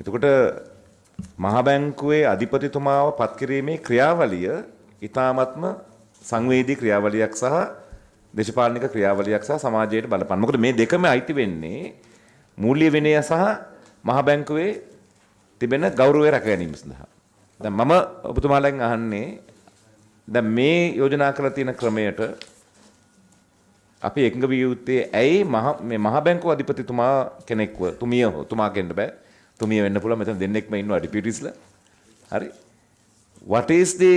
එතකොට මහ බැංකුවේ අධිපතිතුමාව පත් කිරීමේ ක්‍රියාවලිය ඊ타ත්ම සංවේදී ක්‍රියාවලියක් සහ දේශපාලනික ක්‍රියාවලියක් සහ සමාජයට බලපාන. මොකද මේ දෙකම අයිති වෙන්නේ මූල්‍ය විනය සහ මහ බැංකුවේ තිබෙන ගෞරවය රැක ගැනීම සඳහා. දැන් මම ඔබතුමාලෙන් අහන්නේ දැන් මේ යෝජනා කරලා තියෙන ක්‍රමයට අපි එකඟ විය යුත්තේ ඇයි මේ මහ බැංකුව අධිපතිතුමා කෙනෙක්ව තුමිය හෝ තුමා කියන්න බෑ. තුමිය වෙන්න පුළුවන් මෙතන දෙන්නෙක්ම ඉන්නවා ඩිපියුටිස්ලා. හරි. What is the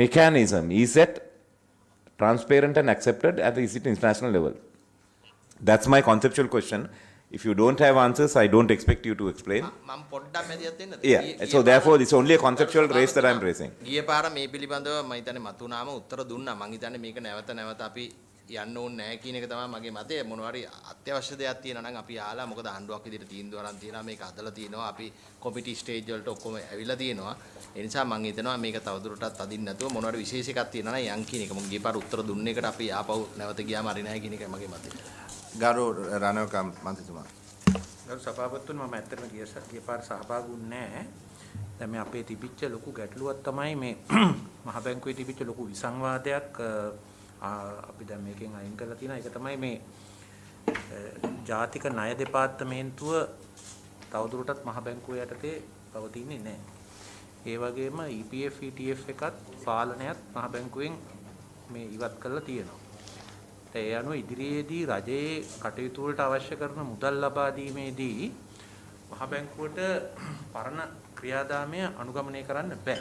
mechanism? Is it transparent and accepted at the international level? That's my conceptual question. If you don't have answers, I don't expect you to explain. Yeah, so therefore it's only a conceptual raise that I'm raising. ගිය පාර මේ පිළිබඳව මම හිතන්නේ මතුනාම උත්තර දුන්නා. මම හිතන්නේ මේක නැවත අපි යන්න ඕනේ නැහැ කියන එක තමයි මගේ මතය. මොනවාරි අත්‍යවශ්‍ය දෙයක් තියෙනවා නම් අපි ආලා මොකද ආණ්ඩුවක් විදිහට තීන්දුව අරන් තියෙනවා මේක අදලා තියෙනවා අපි කොමිටි ස්ටේජ් වලට ඔක්කොම ඇවිල්ලා තියෙනවා. ඒ නිසා මම හිතනවා මේක තවදුරටත් අදින්න නැතුව මොනවාරි විශේෂ එකක් තියෙනවා නම් යන් කියන එක. මම ගිය පාර උත්තර දුන්න එකට අපි ආපහු නැවත ගියාම හරි නැහැ කියන එකයි මගේ මතය. ගරු රණවක මන්ත්‍රීතුමා. ගරු සභාපතිතුමා මම ඇත්තටම ගිය පාර සහභාගී වුණේ නැහැ. දැන් මේ අපේ තිබිච්ච ලොකු ගැටලුවක් තමයි මේ මහ බැංකුවේ තිබිච්ච ලොකු විසංවාදයක් අපි දැන් මේකෙන් අයින් කරලා තියෙනවා. ඒක තමයි මේ ජාතික ණය දෙපාර්තමේන්තුව තවදුරටත් මහ බැංකුව යටතේ පවතින්නේ නැහැ. ඒ වගේම EPF ETF එකත් පාලනයත් මහ බැංකුවෙන් මේ ඉවත් කරලා තියෙනවා. ඒ අනුව ඉදිරියේදී රජයේ කටයුතු වලට අවශ්‍ය කරන මුදල් ලබා දීමේදී මහ බැංකුවට පරණ ක්‍රියාදාමය අනුගමනය කරන්න බෑ.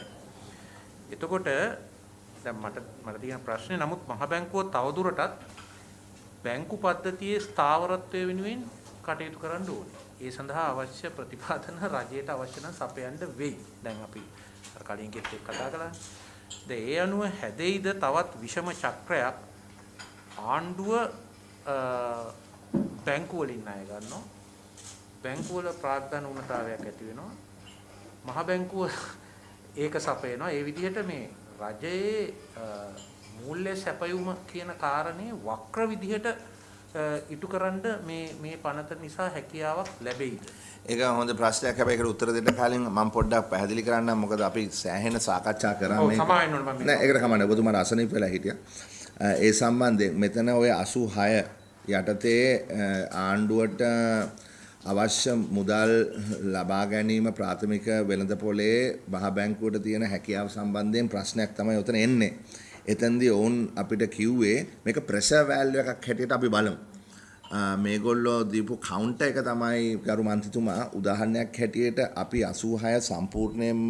එතකොට දැන් මට තියෙන ප්‍රශ්නේ නමුත් මහ බැංකුව තවදුරටත් බැංකු පද්ධතියේ ස්ථාවරත්වය වෙනුවෙන් කටයුතු කරන්න ඕනේ. ඒ සඳහා අවශ්‍ය ප්‍රතිපාදන රජයට අවශ්‍ය නම් සපයන්න වෙයි. දැන් අපි අර කලින් කෙත් එක්ක කතා කළා. දැන් ඒ අනුව හැදෙයිද තවත් විෂම චක්‍රයක් ආණ්ඩුව බැංකු වලින් ණය ගන්නවා. බැංකු වල ප්‍රාග්ධන උණතාවයක් ඇති වෙනවා. මහ බැංකුව ඒක සපයනවා. ඒ විදිහට මේ රජයේ මූල්‍ය සැපයුම කියන කාරණේ වක්‍ර විදිහට ඉටුකරන්න මේ පනත නිසා හැකියාවක් ලැබෙයිද? ඒක හොඳ ප්‍රශ්නයක්. හැබැයි ඒකට උත්තර දෙන්න කලින් මම පොඩ්ඩක් පැහැදිලි කරන්නම්. මොකද අපි සෑහෙන සාකච්ඡා කරා මේක. ඔව් සමාවෙන්න ඕනේ මම. නෑ ඒකට කමන්නේ. ඔබතුමාට අසනීප වෙලා හිටියා. ඒ සම්බන්ධයෙන් මෙතන ඔය 86 යටතේ ආණ්ඩුවට අවශ්‍ය මුදල් ලබා ගැනීම ප්‍රාථමික වෙළඳපොලේ මහ බැංකුවට තියෙන හැකියාව සම්බන්ධයෙන් ප්‍රශ්නයක් තමයි උතන එන්නේ. එතෙන්දී ඔවුන් අපිට කිව්වේ මේක ප්‍රෙෂර් වැල්යු එකක් හැටියට අපි බලමු. මේගොල්ලෝ දීපු කවුන්ටර් එක තමයි ගරු මන්ත්‍රීතුමා උදාහරණයක් හැටියට අපි 86 සම්පූර්ණයෙන්ම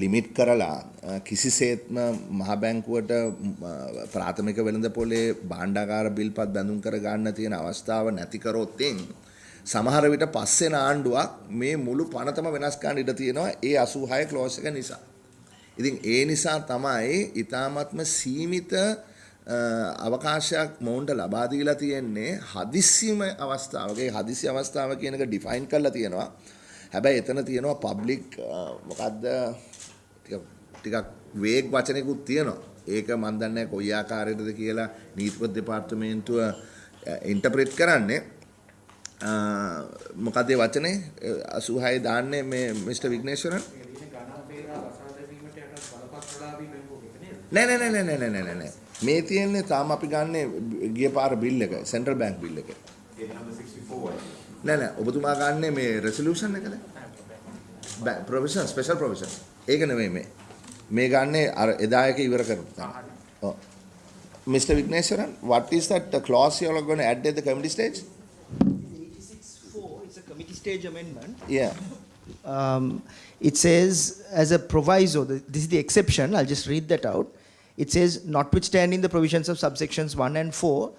ලිමිට් කරලා කිසිසේත්ම මහ බැංකුවට ප්‍රාථමික වෙළඳපොලේ භාණ්ඩාගාර බිල්පත් බැඳුම් කර ගන්න තියෙන අවස්ථාව නැති කරොත් සමහර විට පස්සෙන ආණ්ඩුවක් මේ මුළු පනතම වෙනස් කරන්න ඉඩ තියෙනවා ඒ 86 ක්ලෝස් එක නිසා. ඉතින් ඒ නිසා තමයි ඊ타මත්ම සීමිත අවකාශයක් මොවුන්ට ලබා දීලා තියෙන්නේ හදිස්සියම අවස්ථාවක. ඒ හදිස්සි අවස්ථාව කියන එක ඩිෆයින් කරලා තියෙනවා. හැබැයි එතන තියෙනවා පබ්ලික් මොකද්ද ටිකක් වේග් වචනයකුත් තියෙනවා. ඒක මම දන්නේ නැහැ කොයි ආකාරයකටද කියලා නීතිපති දෙපාර්තමේන්තුව ඉන්ටර්ප්‍රිට් කරන්නේ. මොකද ඒ වචනේ 86 දාන්නේ මේ මිස්ටර් විග්නේශ්වරන් නෑ මේ තියෙන්නේ තාම අපි ගන්නේ ගිය පාර බිල් එක සෙන්ට්‍රල් බැංක් බිල් එක නෑ ඔබතුමා ගන්නේ මේ රෙසලූෂන් එකද ප්‍රොවිෂන් ස්පෙෂල් ප්‍රොවිෂන් ඒක නෙමෙයි මේ ගන්නේ අර එදා එක ඉවර කරපුවා ඔව් mister Wigneswaran what is that clause you are going to add at the committee stage? Committee stage amendment. Yeah. It says as a proviso, this is the exception, I'll just read that out. It says, notwithstanding the provisions of subsections 1 and 4,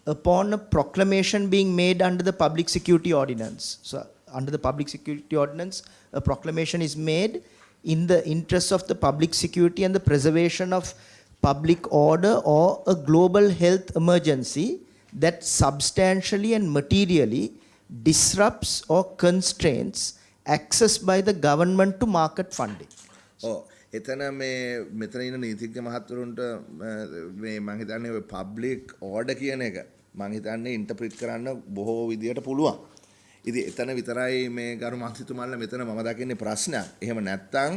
upon a proclamation being made under the Public Security Ordinance. So, under the Public Security Ordinance, a proclamation is made in the interests of the public security and the preservation of public order or a global health emergency that substantially and materially disrupts or constrains access by the government to market funding. Oh, එතන මෙතන ඉන්න නීතිඥ මහතුරුන්ට මේ මම හිතන්නේ ඔය public order කියන එක මම හිතන්නේ ඉන්ටර්ප්‍රිට් කරන්න බොහෝ විදියට පුළුවන්. ඉතින් එතන විතරයි මේ ගරු මන්ත්‍රීතුමාලා මෙතන මම දකින්නේ ප්‍රශ්නයක්. එහෙම නැත්තම්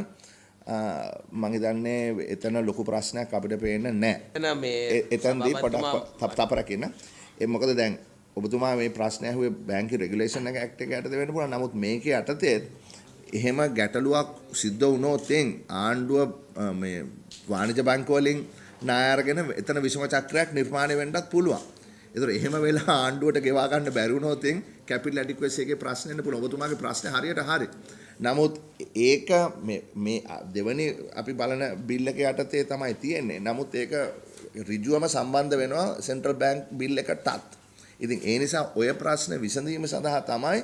මම හිතන්නේ එතන ලොකු ප්‍රශ්නයක් අපිට පේන්නේ නැහැ. එතනදී පොඩක් තපරකින. ඒ මොකද දැන් ඔබතුමා මේ ප්‍රශ්නය ඇහුවේ බැංකු රෙගියුලේෂන් එක ඇක්ට් එක යටතේ වෙන්න පුළුවන්. නමුත් මේකේ යටතේ එහෙම ගැටලුවක් සිද්ධ වුණොත් ආණ්ඩුව මේ වාණිජ බැංකු වලින් ණය අරගෙන එතන විෂම චක්‍රයක් නිර්මාණය වෙන්නත් පුළුවන්. ඒතර එහෙම වෙලා ආණ්ඩුවට ගෙවා ගන්න බැරි වුණොත් කැපිටල් ඇඩික්වසි එකේ ප්‍රශ්න එන්න පුළුවන්. ඔබතුමාගේ ප්‍රශ්නේ හරියට හරි. නමුත් ඒක මේ දෙවනි අපි බලන බිල් එක යටතේ තමයි තියෙන්නේ. නමුත් ඒක ඍජුවම සම්බන්ධ වෙනවා සෙන්ට්‍රල් බැංක් බිල් එකටත්. ඉතින් ඒ නිසා ඔය ප්‍රශ්න විසඳීම සඳහා තමයි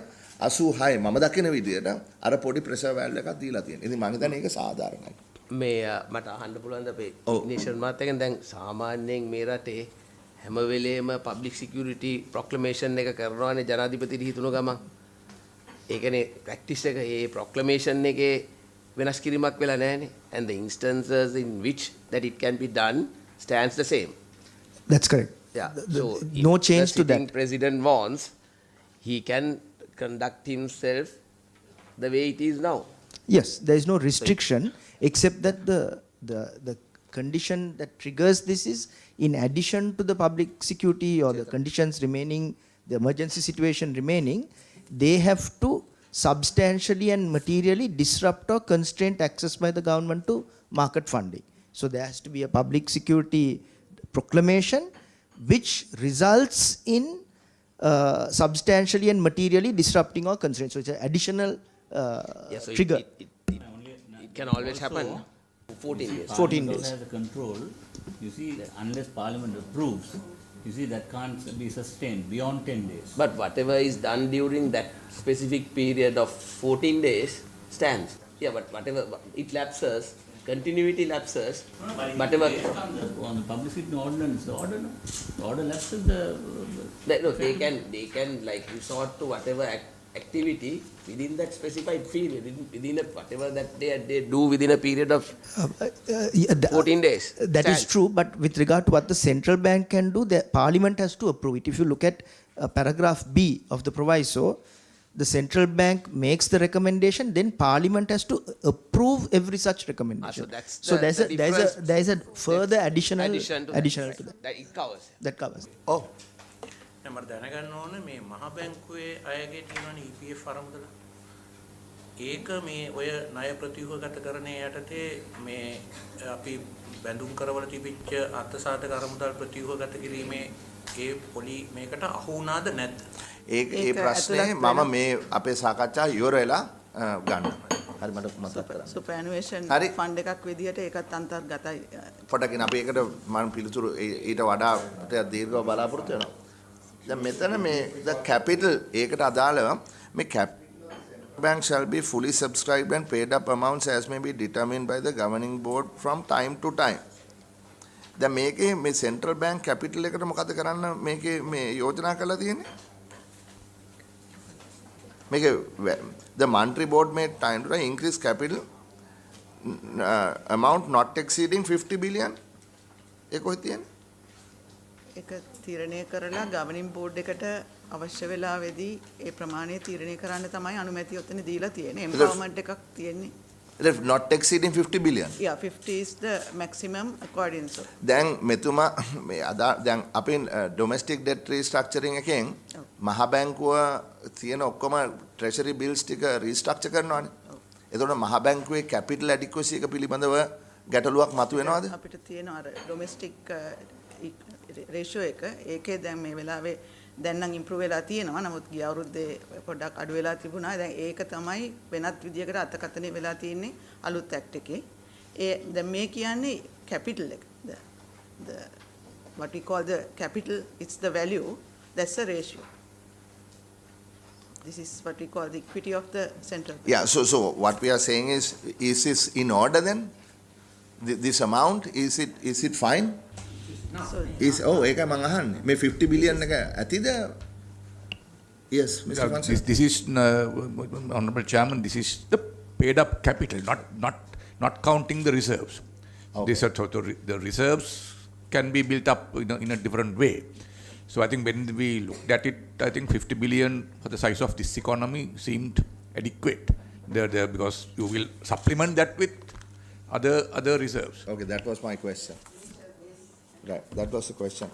86 මම දකින විදියට අර පොඩි ප්‍රෙෂර් වැල්ව් එකක් දීලා තියෙනවා. ඉතින් මම හිතන්නේ ඒක සාධාරණයි. මේ මට අහන්න පුළුවන්ද අපේ ඉග්නිෂන් මාත්‍යයෙන් දැන් සාමාන්‍යයෙන් මේ රටේ හැම වෙලේම පබ්ලික් සිකියුරිටි ප්‍රොක්ලමේෂන් එක කරනවානේ ජනාධිපති හිතුණු ගමන්. ඒකනේ ප්‍රැක්ටිස් එක ඒ ප්‍රොක්ලමේෂන් එකේ වෙනස් කිරීමක් වෙලා නැහැනේ. And the instances in which that it can be done stands the same. That's correct. Yeah. So if no change the to that. president wants, he can conduct himself the way it is now. Yes, there is no restriction except that the condition that triggers this is in addition to the public security or the conditions remaining, the emergency situation remaining, they have to substantially and materially disrupt or constrain access by the government to market funding. So there has to be a public security proclamation which results in substantially and materially disrupting or constraint. So it's an additional So trigger. It can always happen. 14 days. 14 days. Has a control. You see, unless Parliament approves, you see that can't be sustained beyond 10 days. But whatever is done during that specific period of 14 days stands. Yeah, but whatever it lapses, continuity lapses, whatever. On the publicity ordinance, the order lapses No, they can like resort to whatever activity within that specified period, within whatever that they do within a period of 14 days. That is true, but with regard to what the central bank can do, the Parliament has to approve it. If you look at paragraph B of the proviso, the central bank makes the recommendation, then Parliament has to approve every such recommendation. So that's there is a further additional to that. That it covers. That covers. ඔව්. දැන් මට දැනගන්න ඕනේ මේ මහ බැංකුවේ අයගේ තියෙනවනේ EPF අරමුදල. ඒක මේ ඔය ණය ප්‍රතිව්‍යුහගතකරණයේ යටතේ මේ අපි බැඳුම් කරවල තිබිච්ච අර්ථසාධක අරමුදල් ප්‍රතිව්‍යුහගත කිරීමේ ඒ පොලි මේකට අහු වුණාද නැද්ද? ඒ ප්‍රශ්නේ මම මේ අපේ සාකච්ඡා ඉවර වෙලා ගන්නවා. හරි මට මතක් කරගන්න. සුපර්ඇනුවේෂන් ෆන්ඩ් එකක් විදියට ඒකත් අන්තර්ගතයි. පොඩකින් අපි ඒකට මම පිළිතුරු ඊට වඩා ටිකක් දීර්ඝව බලාපොරොත්තු වෙනවා. දැන් මෙතන මේ the capital ඒකට අදාළව මේ bank shall be fully subscribed and paid up amounts as may be determined by the governing board from time to time. දැන් මේකේ මේ central bank capital එකට මොකද කරන්න මේකේ මේ යෝජනා කරලා තියෙන්නේ? මේකේ the monetary board made time to increase capital amount not exceeding 50 billion. ඒක කොහෙද තියෙන්නේ? ඒක තීරණය කරලා ගවර්නින් බෝඩ් එකට අවශ්‍ය වෙලාවේදී ඒ ප්‍රමාණය තීරණය කරන්න තමයි අනුමැතිය ඔතන දීලා තියෙන්නේ. එම්පවර්මන්ට් එකක් තියෙන්නේ. Not exceeding 50 billion. Yeah, 50 is the maximum according to. දැන් මෙතුමා මේ දැන් අපේ domestic debt restructuring එකෙන් මහ බැංකුව තියෙන ඔක්කොම treasury bills ටික restructure කරනවානේ. එතකොට මහ බැංකුවේ capital adequacy එක පිළිබඳව ගැටලුවක් මතුවෙනවද? අපිට තියෙන අර domestic ratio එක ඒකේ දැන් මේ වෙලාවේ දැන් නම් improve වෙලා තියෙනවා. නමුත් ගිය අවුරුද්දේ පොඩ්ඩක් අඩු වෙලා තිබුණා. දැන් ඒක තමයි වෙනත් විදියකට අර්ථකථනය වෙලා තියෙන්නේ අලුත් ඇක්ට් එකේ. ඒ දැන් මේ කියන්නේ capital එක. The what we call the capital, it's the value, that's the ratio. This is what we call the equity of the central bank. Yeah, so what we are saying is this in order then? This amount, is it fine? So ඒකයි මම අහන්නේ. මේ 50 billion එක ඇතිද? Yes, Mr. Fonseca. This is Honorable Chairman. This is the paid up capital, not counting the reserves. Okay. The reserves can be built up in a different way. So I think when we looked at it, I think 50 billion for the size of this economy seemed adequate. Because you will supplement that with other reserves. Okay, that was my question. Right, that was the question.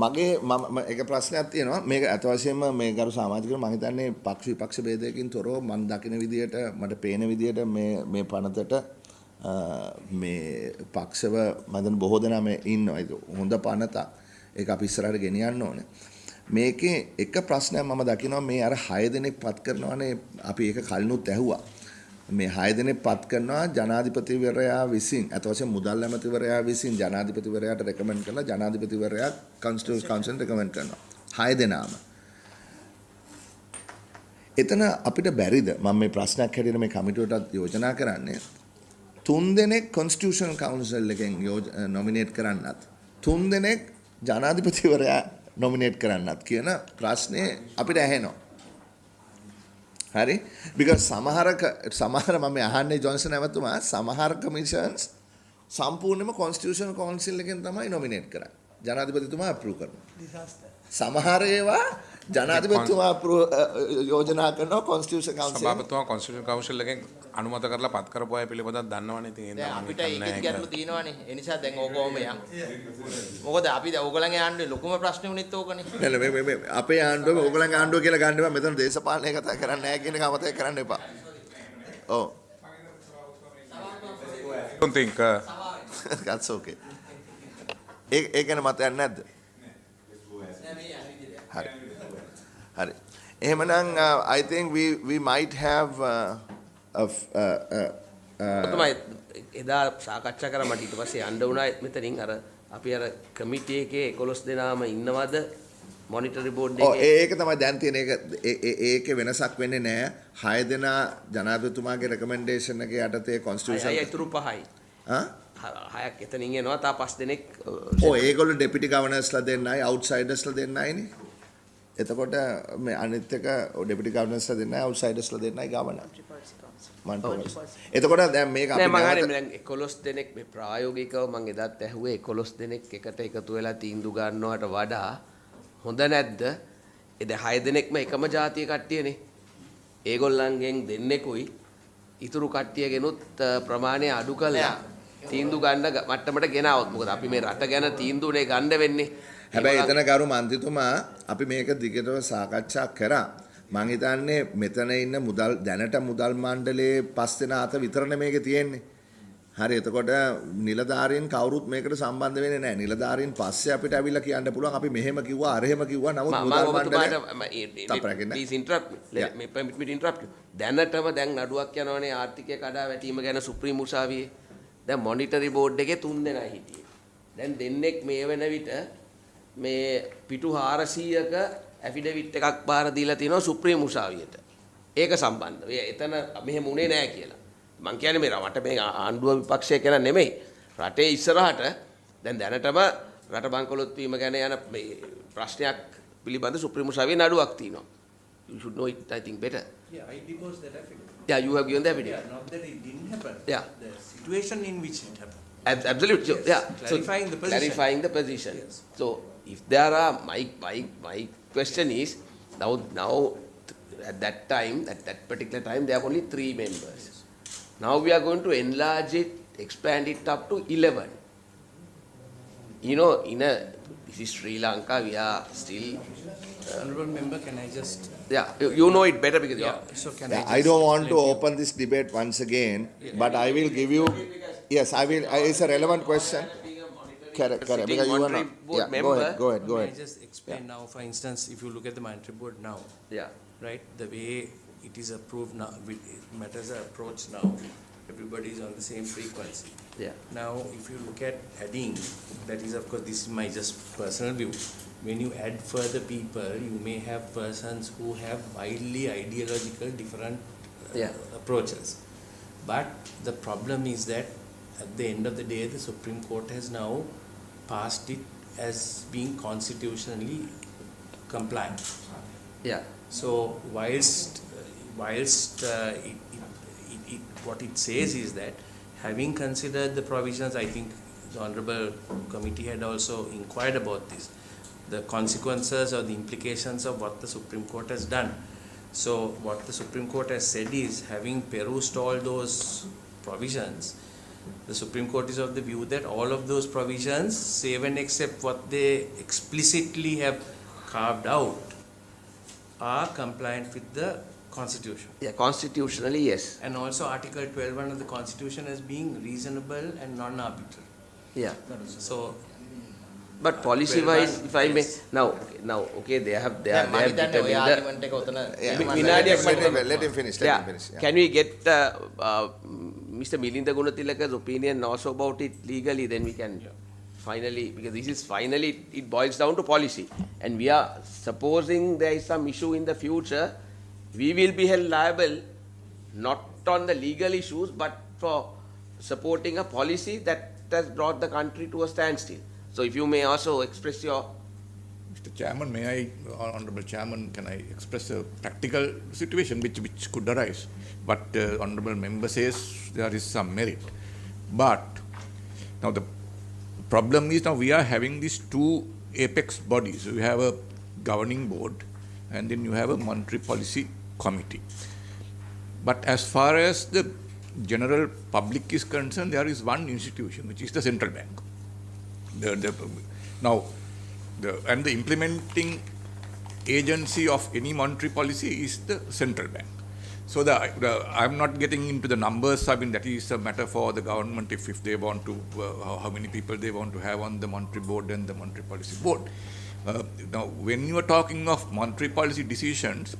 මගේ මම එක ප්‍රශ්නයක් තියෙනවා. මේක අත වශයෙන්ම මේ ගරු සමාජිකව මම හිතන්නේ පක්ෂ විපක්ෂ ભેදයකින් තොරව මම දකින විදියට මට පේන විදියට මේ පනතට මේ පක්ෂව මම බොහෝ දෙනා මේ ඉන්නවා. ඒක හොඳ පනතක්. ඒක අපි ඉස්සරහට ගෙනියන්න ඕනේ. මේකේ එක ප්‍රශ්නයක් මම දකිනවා මේ අර 6 දෙනෙක් පත් කරනවානේ අපි ඒක කලිනුත් ඇහුවා. මේ 6 දෙනෙක් පත් කරනවා ජනාධිපතිවරයා විසින් අත වශයෙන් මුදල් ඇමතිවරයා විසින් ජනාධිපතිවරයාට රෙකමන්ඩ් කරලා ජනාධිපතිවරයා කන්ස්ටිටියුෂන් කවුන්සිල් රෙකමන්ඩ් කරනවා 6 දෙනාම. එතන අපිට බැරිද මම මේ ප්‍රශ්නයක් හැටියට මේ කමිටුවටත් යෝජනා කරන්නේ 3 දෙනෙක් කන්ස්ටිටියුෂන් කවුන්සිල් එකෙන් නොමිනේට් කරන්නත් 3 දෙනෙක් ජනාධිපතිවරයා නොමිනේට් කරන්නත් කියන ප්‍රශ්නේ අපිට ඇහෙනවා. හරි? because සමහර මම අහන්නේ ජොන්සන් ඇමතුමා සමහර කමිෂන්ස් සම්පූර්ණයෙන්ම කොන්ස්ටිටියුෂන් කවුන්සිල් එකෙන් තමයි නොමිනේට් කරන්නේ. ජනාධිපතිතුමා අප්‍රූව් කරනවා. සමහර ඒවා ජනාධිපතිතුමා යෝජනා කරනවා කොන්ස්ටිටියුෂන් කවුන්සිල්. සභාපතිතුමා කොන්ස්ටිටියුෂන් කවුන්සිල් එකෙන් අනුමත කරලා පත් කරපු අය පිළිබඳව දන්නවනේ. ඉතින් දැන් අපිට ඒකෙත් ගැටලු තියෙනවානේ. ඒ නිසා දැන් ඕකෝම යන්. මොකද අපි දැන් ඕගලන්ගේ ආණ්ඩුවේ ලොකුම ප්‍රශ්නේ උනිත් ඕකනේ. නෑ මේ අපේ ආණ්ඩුව ඕගලන්ගේ ආණ්ඩුව කියලා ගන්න එපා. මෙතන දේශපාලනය කතා කරන්නේ නැහැ කියන එක අමතක කරන්න එපා. ඔව්. don't think that's okay. ඒ ගැන මතයක් නැද්ද? හරි. හරි. එහෙමනම් I think we might have තමයි එදා සාකච්ඡා කරා මට ඊට පස්සේ යන්න වුණා මෙතනින් අර අපි අර කමිටි එකේ 11 දෙනාම ඉන්නවද මොනිටරි බෝඩ් එකේ ඒක තමයි දැන් තියෙන ඒකේ වෙනසක් වෙන්නේ නැහැ 6 දෙනා ජනාධිපතිතුමාගේ රෙකමෙන්ඩේෂන් එකේ යටතේ කොන්ස්ටිටියුෂන් අය ඉතුරු 5යි හයක් එතනින් එනවා තා 5 දෙනෙක් ඒගොල්ලෝ ඩෙපිටි ගවර්නර්ස්ලා දෙන්නයි අවුට්සයිඩර්ස්ලා දෙන්නයිනේ එතකොට මේ අනිත් එක ඩෙපිටි ගවර්නර්ස්ලා දෙන්නයි අවුට්සයිඩර්ස්ලා දෙන්නයි ගවර්නර් එතකොට දැන් මේක අපි නෑ මම දැන් 11 දෙනෙක් මේ ප්‍රායෝගිකව මම එදාත් ඇහුවේ 11 දෙනෙක් එකට එකතු වෙලා තීන්දුව ගන්නවට වඩා හොඳ නැද්ද ඒ දැන් 6 දෙනෙක්ම එකම ජාතිය කට්ටියනේ ඒගොල්ලන්ගෙන් දෙන්නෙකුයි ඉතුරු කට්ටියගෙනුත් ප්‍රමාණය අඩු කළා තීන්දුව ගන්න මට්ටමට ගෙනාවොත් මොකද අපි මේ රට ගැන තීන්දුවනේ ගන්න වෙන්නේ හැබැයි එතන ගරු මන්ත්‍රීතුමා අපි මේක දිගටම සාකච්ඡා කරා මං හිතන්නේ මෙතන ඉන්න මුදල් දැනට මුදල් මණ්ඩලයේ 5 දෙනා අත විතරනේ මේකේ තියෙන්නේ හරි එතකොට නිලධාරීන් කවුරුත් මේකට සම්බන්ධ වෙන්නේ නැහැ නිලධාරීන් පස්සේ අපිට ඇවිල්ලා කියන්න පුළුවන් අපි මෙහෙම කිව්වා අර එහෙම කිව්වා නමුත් මුදල් මණ්ඩලය please interrupt me permit me to interrupt you දැනටම දැන් නඩුවක් යනවනේ ආර්ථිකය කඩා වැටීම ගැන සුප්‍රීම උසාවියේ දැන් මොනිටරි බෝඩ් එකේ 3 දෙනා හිටියේ දැන් දෙන්නෙක් මේ වෙන විට මේ පිටු 400ක ඇෆිඩවිට් එකක් බාර දීලා තිනවා සුප්‍රීම උසාවියට. ඒක සම්බන්ධව. එතන මෙහෙම උනේ නැහැ කියලා. මං කියන්නේ මේ රට මේ ආණ්ඩුව විපක්ෂය කියන නෙමෙයි. රටේ ඉස්සරහට දැන් දැනටම රට බංකොලොත් වීම ගැන යන මේ ප්‍රශ්නයක් පිළිබඳ සුප්‍රීම උසාවියේ නඩුවක් තියෙනවා. You should know it I think better. Yeah, I deposed that affidavit. Yeah, you have given the affidavit. Yeah, not that it didn't happen. Yeah. The situation in which it happened. Absolutely. Yes. Yeah. Clarifying the position. Clarifying the position. Yes. So if there are my question is now at that time at that particular time there are only 3 members. Now we are going to enlarge it, expand it up to 11. You know, this is Sri Lanka. We are still. Honourable member, can I just? Yeah, you know it better because So can I don't want to open this debate once again, but I will give you. Yes, I will. It's a relevant question. Correct. Because you are not. Yeah, go ahead. Can I just explain now? For instance, if you look at the monetary board now, right, the way it is approved now, matters are approached now. Everybody is on the same frequency. Yeah. Now, if you look at adding, that is, of course, this is my just personal view. When you add further people, you may have persons who have wildly ideological different approaches. But the problem is that at the end of the day, the Supreme Court has now passed it as being constitutionally compliant. Yeah. So whilst what it says is that having considered the provisions, I think the Honourable Committee had also inquired about this, the consequences or the implications of what the Supreme Court has done. So what the Supreme Court has said is, having perused all those provisions, the Supreme Court is of the view that all of those provisions, save and except what they explicitly have carved out, are compliant with the Constitution. Yeah, constitutionally, yes. And also Article 12(1) of the Constitution as being reasonable and non-arbitrary. Yeah. So, but policy-wise, if I may, yes. now, okay, they have determined let him finish. Yeah. Can we get Mr. Milinda Gunatilaka's opinion also about it legally? Then we can finally, because this is finally, it boils down to policy. And we are supposing there is some issue in the future, we will be held liable not on the legal issues, but for supporting a policy that has brought the country to a standstill. So if you may also express your... Mr. Chairman, may I, Honorable Chairman, can I express a practical situation which could arise? But Honorable Member says there is some merit. But now the problem is, now we are having these two apex bodies. We have a governing board and then you have a monetary policy committee. But as far as the general public is concerned, there is one institution, which is the central bank. And the implementing agency of any monetary policy is the central bank. So I'm not getting into the numbers. I mean, that is a matter for the government if they want to, how many people they want to have on the monetary board and the monetary policy board. Now, when you are talking of monetary policy decisions,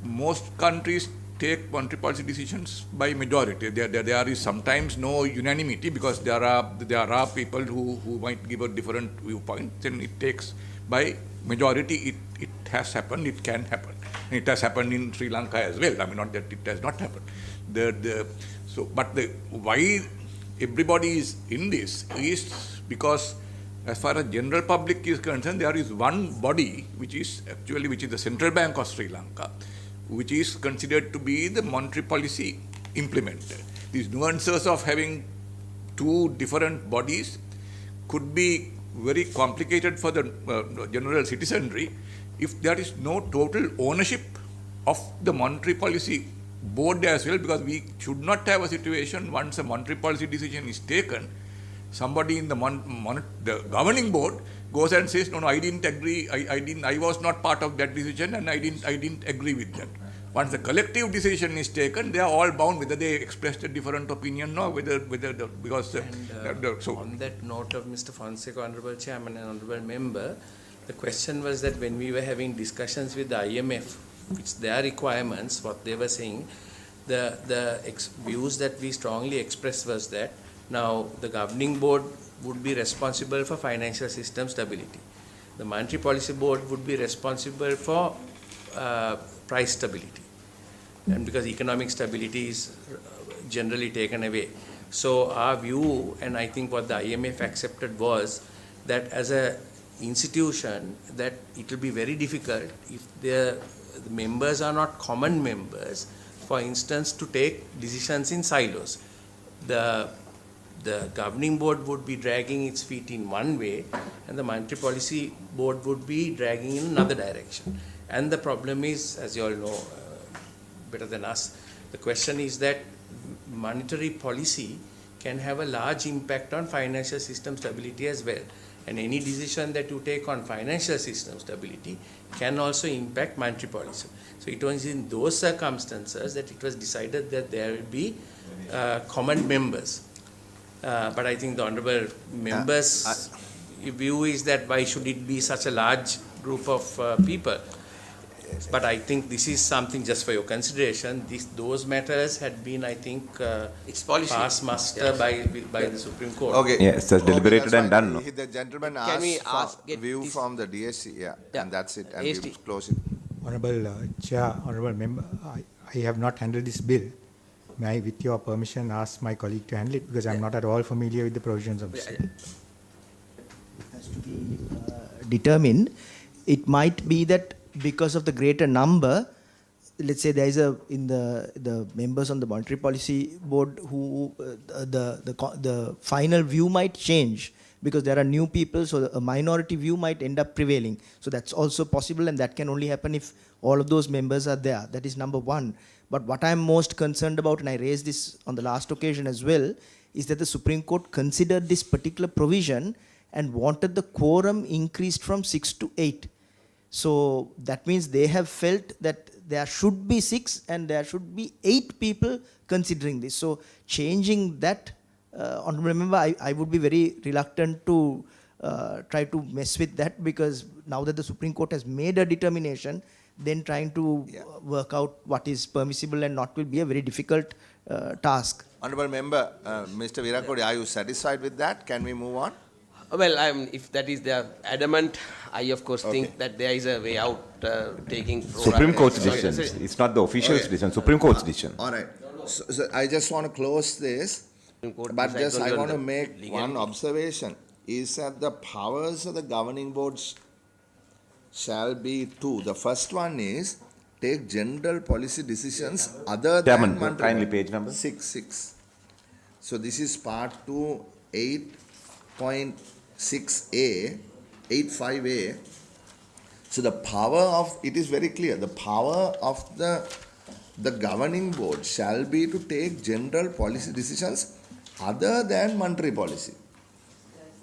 most countries take monetary policy decisions by majority. There is sometimes no unanimity because there are people who might give a different viewpoint. Then it takes by majority. It has happened. It can happen. And it has happened in Sri Lanka as well. I mean, not that it has not happened. Why everybody is in this is because, as far as general public is concerned, there is one body which is the Central Bank of Sri Lanka, which is considered to be the monetary policy implementer. These nuances of having two different bodies could be very complicated for the general citizenry if there is no total ownership of the monetary policy board as well, because we should not have a situation once a monetary policy decision is taken, somebody in the governing board goes and says, no, I didn't agree, I was not part of that decision and I didn't agree with that. Once the collective decision is taken, they are all bound, whether they expressed a different opinion or on that note of Mr. Fonseca, Honorable Chairman and Honorable Member, the question was that when we were having discussions with the IMF, which their requirements, what they were saying, the views that we strongly expressed was that now the governing board would be responsible for financial system stability. The monetary policy board would be responsible for price stability, and because economic stability is generally taken away. So our view, and I think what the IMF accepted, was that as a institution that it will be very difficult if the members are not common members, for instance, to take decisions in silos. The governing board would be dragging its feet in one way and the monetary policy board would be dragging in another direction. And the problem is, as you all know better than us, the question is that monetary policy can have a large impact on financial system stability as well. And any decision that you take on financial system stability can also impact monetary policy. So it was in those circumstances that it was decided that there will be common members. But I think the honourable members' view is that why should it be such a large group of people? But I think this is something just for your consideration. Those matters had been, I think, it's policy passed muster by the Supreme Court. Okay. Yes, it's deliberated and done. No? The gentleman Can we asked get view this? from the DSC, and that's it, and AST. we'll close it. Honorable Chair, Honorable Member, I have not handled this bill. May I, with your permission, ask my colleague to handle it, because I'm not at all familiar with the provisions of this bill. It has to be determined. It might be that because of the greater number, let's say there is in the members on the monetary policy board who the final view might change because there are new people, so a minority view might end up prevailing. So that's also possible, and that can only happen if all of those members are there. That is number one. But what I'm most concerned about, and I raised this on the last occasion as well, is that the Supreme Court considered this particular provision and wanted the quorum increased from 6 to 8. So that means they have felt that there should be 6 and there should be 8 people considering this. So changing that, honorable member, I would be very reluctant to try to mess with that, because now that the Supreme Court has made a determination, then trying to work out what is permissible and not will be a very difficult task. Honorable Member, Mr. Virakodi, are you satisfied with that? Can we move on? Well, if that is their adamant, I of course think that there is a way out taking... Supreme Court's decision. It's not the official decision, Supreme Court's decision. All right. So I just want to close this, but just I want to make one observation, is that the powers of the governing boards shall be 2. The first one is take general policy decisions other than kindly page number 6. So this is part 2, 8.6a, 8.5a. So the power of, it is very clear, the power of the governing board shall be to take general policy decisions other than monetary policy.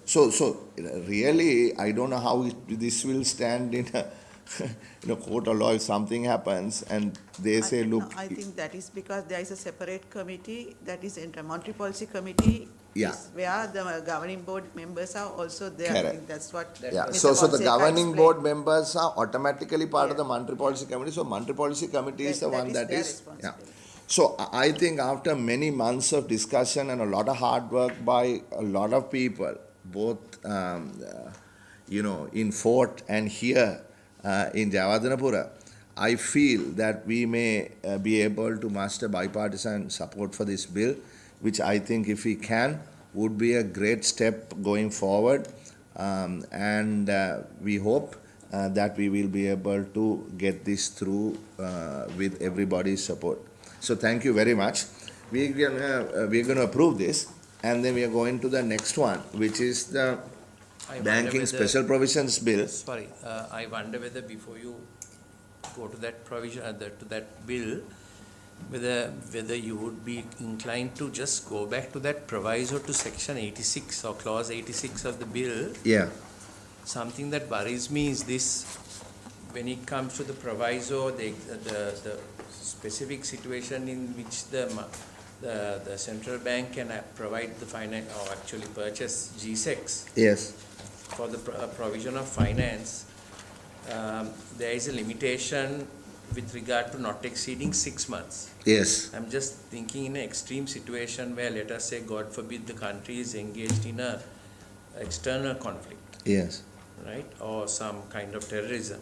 So really, I don't know how this will stand in a court of law if something happens and they say, look... I think that is because there is a separate committee, that is a monetary policy committee, where the governing board members are also there. Correct. I think that's what... So the governing board members are automatically part of the monetary policy committee. So monetary policy committee is the one that is... So I think after many months of discussion and a lot of hard work by a lot of people, both in Fort and here in Jayawardenepura, I feel that we may be able to muster bipartisan support for this bill, which I think, if we can, would be a great step going forward. And we hope that we will be able to get this through with everybody's support. So thank you very much. We're going to approve this, and then we are going to the next one, which is the Banking Special Provisions Bill. Sorry, I wonder whether before you go to that provision, to that bill, whether you would be inclined to just go back to that proviso to section 86 or clause 86 of the bill. Yeah. Something that worries me is this: when it comes to the proviso, the specific situation in which the central bank can provide the finance or actually purchase GSECs. Yes. For the provision of finance, there is a limitation with regard to not exceeding 6 months. Yes. I'm just thinking in an extreme situation where, let us say, God forbid, the country is engaged in a external conflict. Yes. Right? Or some kind of terrorism.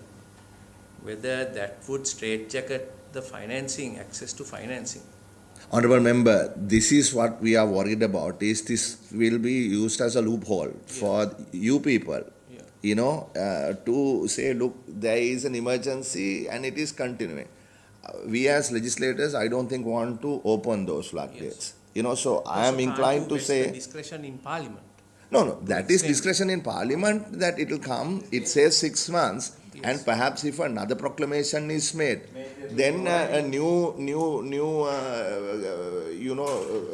Whether that would straitjacket the financing, access to financing. Honorable Member, this is what we are worried about, is this will be used as a loophole for you people, to say, look, there is an emergency and it is continuing. We as legislators, I don't think want to open those floodgates. So I am inclined to say... discretion in Parliament. No, that is discretion in Parliament, that it will come, it says 6 months, and perhaps if another proclamation is made, then a new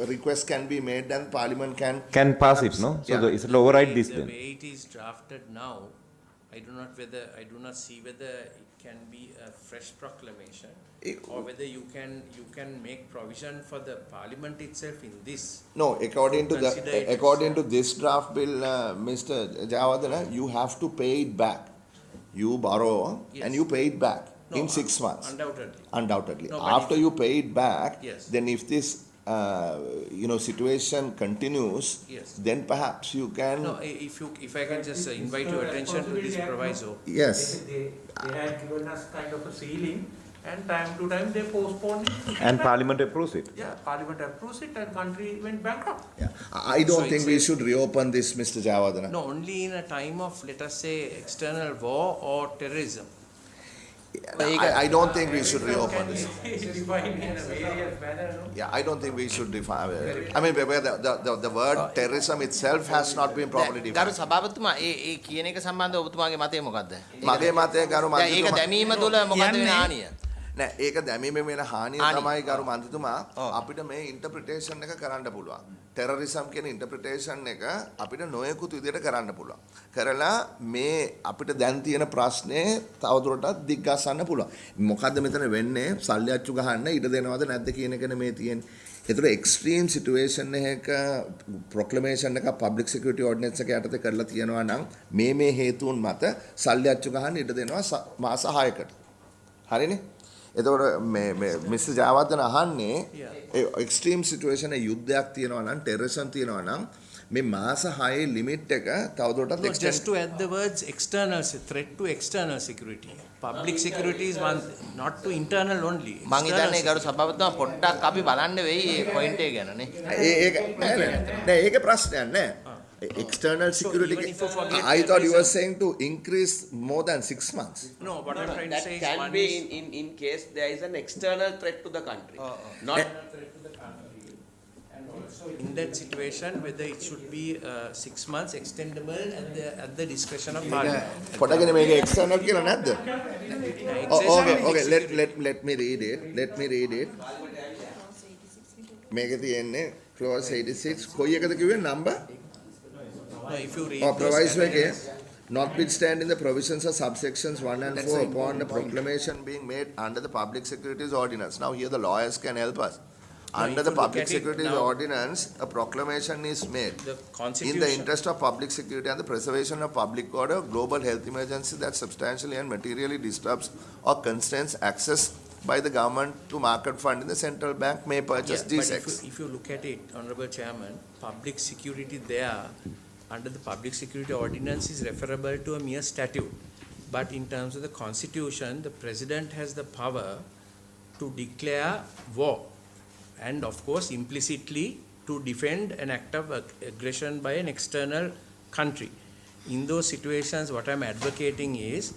request can be made and Parliament can pass it, no? So it will override this then. The way it is drafted now, I do not see whether it can be a fresh proclamation or whether you can make provision for the Parliament itself in this. No, according to this draft bill, Mr. Jayawardena, you have to pay it back. You borrow and you pay it back in 6 months. Undoubtedly. No, after you pay it back, then if this situation continues, then perhaps you can... No, if I can just invite your attention to this proviso. Yes. They had given us kind of a ceiling, and time to time they postponed it. And Parliament approves it. Yeah, Parliament approves it and country went bankrupt. Yeah. I don't think we should reopen this, Mr. Jayawardena. No, only in a time of, let us say, external war or terrorism. I don't think we should reopen this. Defined in a various manner, no? Yeah, I don't think we should define. I mean, the word terrorism itself has not been properly ගරු defined. සභාපතිතුමා ඒ කියන එක සම්බන්ධව ඔබතුමාගේ මතය මොකද්ද? මගේ මතය ගරු දැන් ඒක මන්ත්‍රීතුමා දැමීම තුළ මොකද්ද වෙන හානිය? නෑ ඒක දැමීමෙන් වෙන හානිය හානිය. තමයි ගරු මන්ත්‍රීතුමා අපිට මේ ඉන්ටර්ප්‍රිටේෂන් එක කරන්න පුළුවන්. ටෙරරිසම් කියන ඉන්ටර්ප්‍රිටේෂන් එක අපිට නොයෙකුත් විදිහට කරන්න පුළුවන්. කරලා මේ අපිට දැන් තියෙන ප්‍රශ්නේ තවදුරටත් දිග්ගස්සන්න පුළුවන්. මොකද්ද මෙතන වෙන්නේ? සල්ලි අච්චු ගහන්න ඉඩ දෙනවද නැද්ද කියන එකනේ මේ තියෙන්නේ. ඒතර එක්ස්ට්‍රීම් සිටුේෂන් එකක ප්‍රොක්ලමේෂන් එක පබ්ලික් සිකියුරිටි ඕඩිනන්ස් එක යටතේ කරලා තියෙනවා නම් මේ හේතුන් මත සල්ලි අච්චු ගහන්න ඉඩ දෙනවා මාස 6කට. හරිනේ? එතකොට මේ මිස්ටර් ජයවර්ධන අහන්නේ එක්ස්ට්‍රීම් සිටුේෂන් එක යුද්ධයක් තියෙනවා නම් ටෙරරිසම් තියෙනවා නම් මේ මාස 6 ලිමිට් එක තවදුරටත් No, just to add the words external threat to external security. Public security is one, not to internal only. මං හිතන්නේ ගරු සභාපතිතුමා පොඩ්ඩක් අපි බලන්න වෙයි මේ පොයින්ට් එක ගැන නේ. ඒක නෑ ඒක ප්‍රශ්නයක් නෑ. External security. even if you forget I thought you were saying to increase more than 6 months. No, what I'm trying to That say is can one be is in case there is an external threat to the country. Not in that situation whether it should be 6 months extendable at the discretion of parliament. පොඩගෙන මේක external කියලා නැද්ද? It Oh, says okay, public okay. security. Let me read it. මේක තියෙන්නේ clause 86 කොයි එකද කිව්වේ number? No, if you read Oh, those proviso again. amendments, Notwithstanding the provisions of subsections 1 and That's 4 an upon the important point. proclamation being made under the Public Securities Ordinance. Now here the lawyers can help us. Under if the you look Public at it Securities now- Ordinance, a proclamation is made. the In the constitution, interest of public security and the preservation of public order, global health emergency that substantially and materially disturbs or constrains access by the government to market fund in the central bank may purchase but these if you look at it, Honorable Chairman, public security there under the Public Security Ordinance is referable to a mere statute. But in terms of the Constitution, the President has the power to declare war and of course implicitly to defend an act of aggression by an external country. In those situations, what I'm advocating is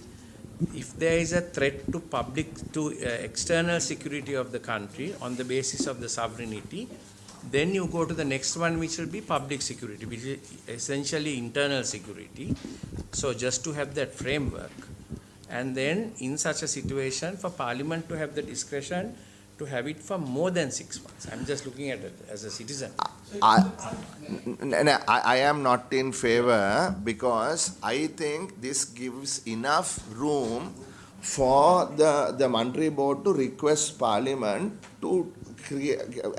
if there is a threat to external security of the country on the basis of the sovereignty, then you go to the next one, which will be public security, which is essentially internal security. So just to have that framework, and then in such a situation for Parliament to have the discretion to have it for more than 6 months. I'm just looking at it as a citizen. I am not in favor because I think this gives enough room for the Monetary Board to request Parliament to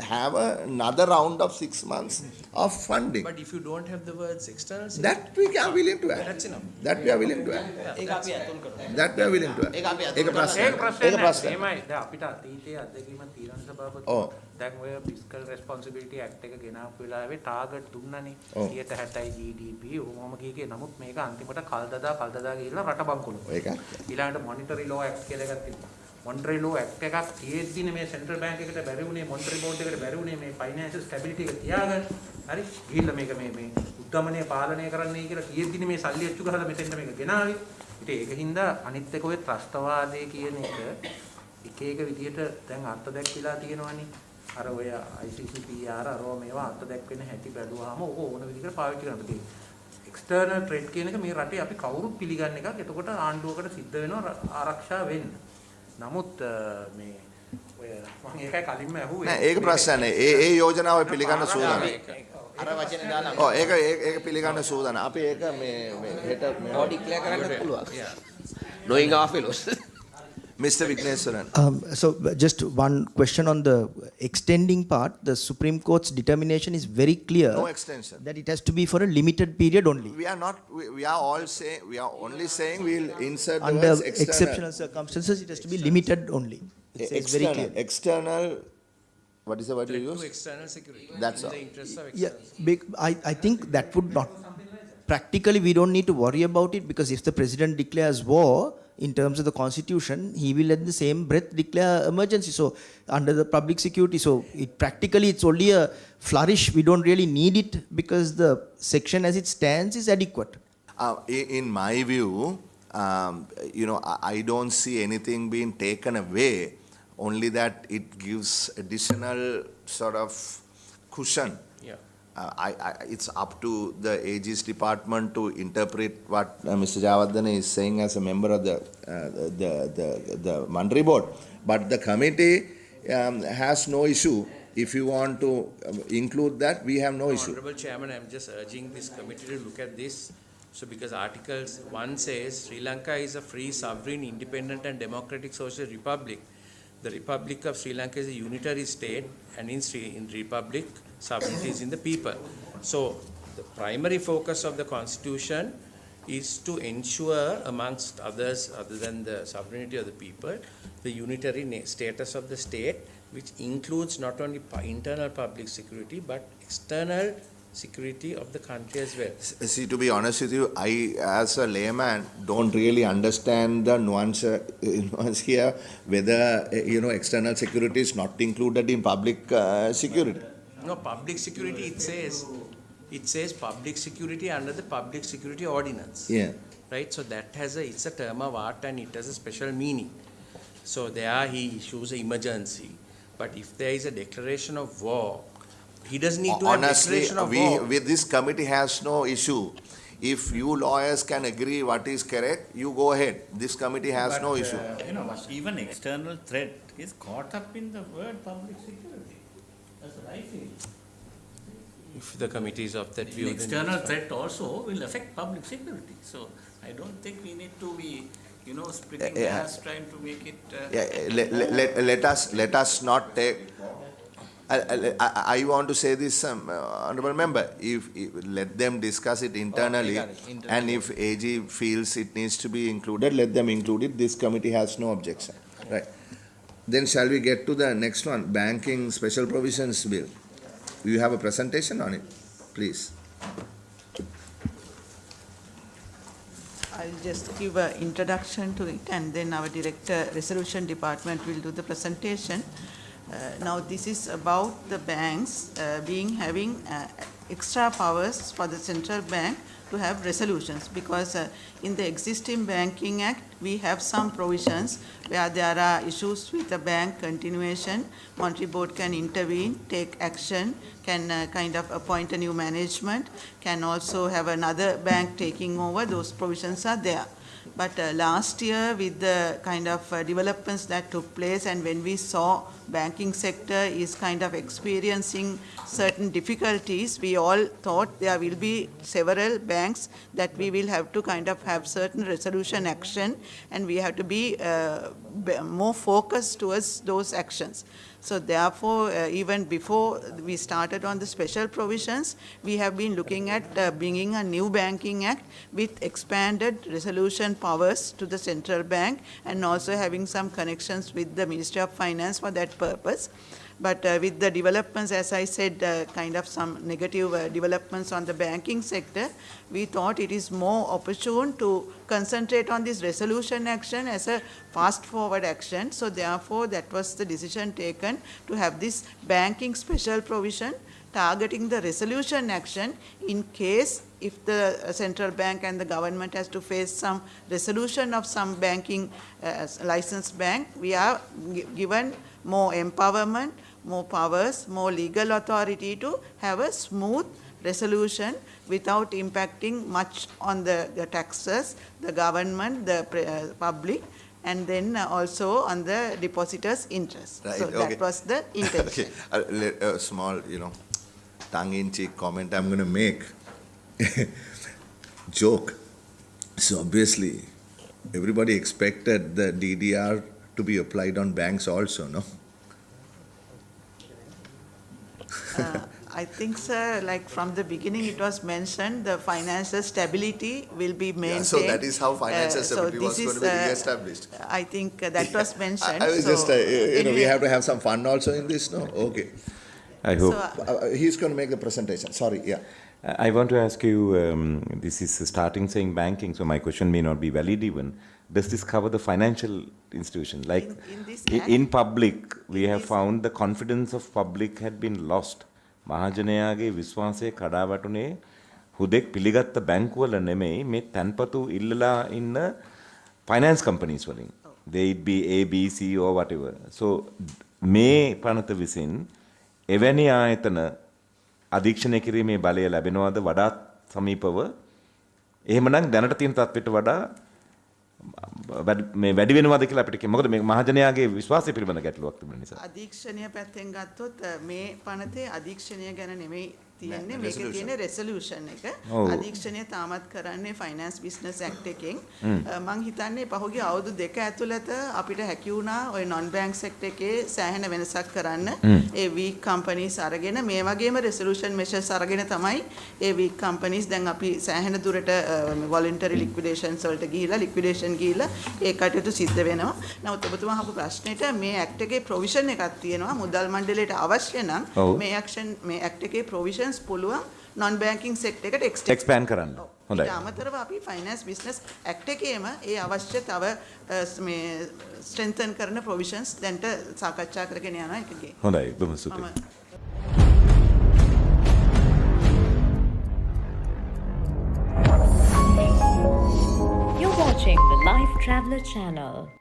have another round of 6 months of funding. But if you don't have the words external That we are willing to add. that's enough. That we are willing to add. ඒක අපි අතුල් කරමු. That we are willing to add. ඒක අපි අතුල් ඒක කරමු. ප්‍රශ්නයක්. ඒක ප්‍රශ්නයක් ඒක නෑ. ප්‍රශ්නයක්. එහෙමයි. දැන් අපිට අතීතයේ අත්දැකීමක් තියෙනවා සභාපති. ඔව්. දැන් ඔය ෆිස්කල් රෙස්පොන්සිබිලිටි ඇක්ට් එක ගෙනාපු වෙලාවේ ටාගට් දුන්නනේ. ඔව්. 60යි GDP ඕමම කීකේ නමුත් මේක අන්තිමට කල්දදා ගිහිල්ලා රට බංකුලු. ඒක. ඊළඟට මොනිටරි ලෝ ඇක්ට් කියලා එකක් තිබුණා. මොනිටරි ලෝ ඇක්ට් එකක් තියෙද්දිනේ මේ සෙන්ට්‍රල් බැංක් එකට බැරි වුණේ මොනිටරි බෝඩ් එකට බැරි වුණේ මේ ෆයිනෑන්ෂල් ස්ටැබිලිටි එක තියාගන්න. හරි? ගිහිල්ලා මේක මේ උද්ගමනය පාලනය කරන්නයි කියලා තියෙද්දිනේ මේ සල්ලි අච්චු ගහලා මෙතෙන්ට මේක ගෙනාවේ. ඉතින් ඒකින්ද අනිත් එක ඔය ත්‍රස්තවාදය කියන එක එක විදියට දැන් අර්ථ දැක්විලා තියෙනවනේ. අර ඔය ICCPR අරෝ මේවා අර්ථ දැක්වෙන හැටි බැලුවාම ඕක ඕන විදිහකට පාවිච්චි කරන්න. එක්ස්ටර්නල් ට්‍රෙඩ් කියන එක මේ රටේ අපි කවුරුත් පිළිගන්න එකක්. එතකොට ආණ්ඩුවකට සිද්ධ වෙනවා ආරක්ෂා වෙන්න. නමුත් මේ ඔය මම ඒකයි කලින්ම ඇහුවේ. නෑ ඒක ප්‍රශ්න නෑ. ඒ යෝජනාව පිළිගන්න සූදානම්. අර වචනේ දාලා ඔව් ඒක පිළිගන්න සූදානම්. අපි ඒක මේ හෙට or declare කරන්න පුළුවන්. Knowing our fellows. Mr. Vigneswaran. So just one question on the extending part. The Supreme Court's determination is very clear. No extension. That it has to be for a limited period only. We are not. We are all saying. We are only saying we will insert the Under words external. exceptional circumstances, it has to be limited only. It says very External. clearly. External. What is the word you To use? external security. That's in all. the interest of Yeah, external I think that would not. Practically, we don't need to worry about it because if the president declares war, in terms of the constitution, he will at the same breath declare emergency. So under the public security, so practically it's only a flourish. We don't really need it because the section as it stands is adequate. In my view, you know, I don't see anything being taken away, only that it gives additional sort of cushion. Yeah. It's up to the AG's department to interpret what Mr. Javardhana is saying as a member of the Mandri board. But the committee has no issue. If you want to include that, we have no issue. Honorable Chairman, I'm just urging this committee to look at this. So because Articles 1 says Sri Lanka is a free, sovereign, independent and democratic social republic. The Republic of Sri Lanka is a unitary state, and in Republic, sovereignty is in the people. So the primary focus of the Constitution is to ensure, amongst others, other than the sovereignty of the people, the unitary status of the state, which includes not only internal public security, but external security of the country as well. See, to be honest with you, I, as a layman, don't really understand the nuance here, whether, you know, external security is not included in public security. No, public security, it says public security under the Public Security Ordinance. Yeah. Right, so that has it's a term of art and it has a special meaning. So there he issues an emergency. But if there is a declaration of war, he doesn't need to have declaration of war. With this committee has no issue. If you lawyers can agree what is correct, you go ahead. This committee has no issue. You know, even external threat is caught up in the word public security. That's what I feel. If the committee is of that view, The external threat also will affect public security. So I don't think we need to be, you know, splitting hairs trying to make it. Let us not take. I want to say this, honourable member. If let them discuss it internally, and if AG feels it needs to be included, let them include it. This committee has no objection. Right. Then shall we get to the next one? Banking Special Provisions Bill. You have a presentation on it, please. I'll just give an introduction to it, and then our Director Resolution Department will do the presentation. Now this is about the banks having extra powers for the central bank to have resolutions, because in the existing Banking Act we have some provisions where there are issues with the bank continuation. Monetary Board can intervene, take action, can kind of appoint a new management, can also have another bank taking over. Those provisions are there. But last year, with the kind of developments that took place, and when we saw banking sector is kind of experiencing certain difficulties, we all thought there will be several banks that we will have to kind of have certain resolution action, and we have to be more focused towards those actions. So therefore, even before we started on the special provisions, we have been looking at bringing a new Banking Act with expanded resolution powers to the central bank, and also having some connections with the Ministry of Finance for that purpose. But with the developments, as I said, kind of some negative developments on the banking sector, we thought it is more opportune to concentrate on this resolution action as a fast-forward action. So therefore, that was the decision taken to have this banking special provision targeting the resolution action in case if the central bank and the government has to face some resolution of some banking licensed bank. We are given more empowerment, more powers, more legal authority to have a smooth resolution without impacting much on the taxes, the government, the public, and then also on the depositors' interest. Right, so that was the intention. Okay, a small, tongue-in-cheek comment I'm going to make. Joke. So obviously, everybody expected the DDR to be applied on banks also, no? I think, sir, like from the beginning it was mentioned, the financial stability will be maintained. Yeah, so that is how financial stability was going to be re-established. I think that was mentioned. I was just, anyway, we have to have some fun also in this, no? Okay. I hope. So, he's going to make the presentation. Sorry, yeah. I want to ask you, this is starting saying banking, so my question may not be valid even. Does this cover the financial institution? Like in public, we have found the confidence of public had been lost. මහජනයාගේ විශ්වාසය කඩා වැටුනේ හුදෙක් පිළිගත්ත බැංකුවල නෙමෙයි මේ තැන්පතු ඉල්ලලා ඉන්න finance companies වලින්. They it be A, B, C or whatever. So මේ පනත විසින් එවැනි ආයතන අධීක්ෂණය කිරීමේ බලය ලැබෙනවද වඩාත් සමීපව? එහෙමනම් දැනට තියෙන තත්ත්වයට වඩා මේ වැඩි වෙනවද කියලා අපිට කියන්න. මොකද මේ මහජනයාගේ විශ්වාසය පිළිබඳ ගැටලුවක් තිබෙන නිසා. අධීක්ෂණය පැත්තෙන් ගත්තොත් මේ පනතේ අධීක්ෂණය ගැන නෙමෙයි තියෙන්නේ, මේකේ තියෙන රෙසලූෂන් එක. අධීක්ෂණය තාමත් කරන්නේ ෆයිනෑන්ස් බිස්නස් ඇක්ට් එකෙන්. මම හිතන්නේ පහුගිය අවුරුදු දෙක ඇතුළත අපිට හැකි වුණා ওই non bank sector එකේ සෑහෙන වෙනසක් කරන්න. ඒ weak companies අරගෙන මේ වගේම resolution measures අරගෙන තමයි ඒ weak companies දැන් අපි සෑහෙන දුරට voluntary liquidations වලට ගිහිලා liquidation ගිහිලා ඒ කටයුතු සිද්ධ වෙනවා. නමුත් ඔබතුමා අහපු ප්‍රශ්නෙට මේ ඇක්ට් එකේ provision එකක් තියෙනවා. මුදල් මණ්ඩලයට අවශ්‍ය නම් මේ ඇක්ට් එකේ provisions පුළුවන් non banking sector එකට expand කරන්න. හොඳයි. ඊට අමතරව අපි finance business act එකේම ඒ අවශ්‍ය තව මේ strengthen කරන provisions දැන්ට සාකච්ඡා කරගෙන යනවා එකගේ. හොඳයි. බොහොම ස්තුතියි. You're watching the Lifetraveler channel.